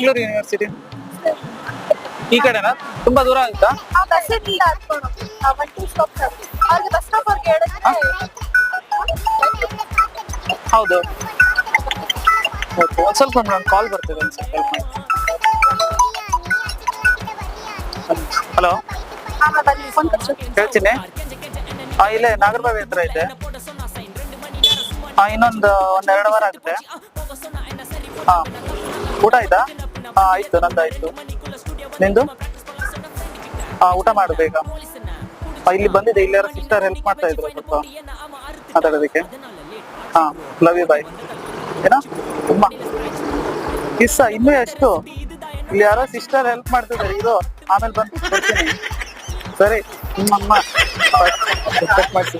Bengaluru university ಈ ಕಡೆನಾ? ತುಂಬಾ ದೂರ ಆಗುತ್ತಾ? ಹೌದು. ಓಕೆ, ಒಂದ್ ಸ್ವಲ್ಪ ನಾನು ಕಾಲ್ ಬರ್ತಿದೆ, ಒಂದ್ ಸ್ವಲ್ಪ ಹೆಲ್ಪ್ ಮಾಡಿ. ಹಲೋ, ಹೇಳ್ತೀನಿ. ಇಲ್ಲೇ ನಾಗರಬಾವಿ ಹತ್ರ ಐತೆ. ಒಂದೆರಡು ವಾರ ಆಗುತ್ತೆ. ಹಾ, ಊಟ ಆಯ್ತಾ? ಆಯ್ತು, ನಂದಾಯ್ತು. ನಿಂದು? ಊಟ ಮಾಡು ಬೇಗ. ಇಲ್ಲಿ ಬಂದಿದೆ, ಇಲ್ಲಿ ಯಾರೋ ಸಿಸ್ಟರ್ ಹೆಲ್ಪ್ ಮಾಡ್ತಾ ಇದ್ರು ಸ್ವಲ್ಪ ಮಾತಾಡೋದಕ್ಕೆ. ಲವ್ ಯು, ಬಾಯ್. ಏನೋ ತುಂಬಾ ಕಿಸ್ಸ ಇನ್ನೂ ಎಷ್ಟು? ಇಲ್ಲಿ ಯಾರೋ ಸಿಸ್ಟರ್ ಹೆಲ್ಪ್ ಮಾಡ್ತಿದ್ದಾರೆ, ಇದು ಆಮೇಲೆ ಬಂದು ಕೊಡ್ತೀನಿ. ಸರಿ, ನಿಮ್ಮ ಅಮ್ಮ ಮಾಡ್ಸಿ.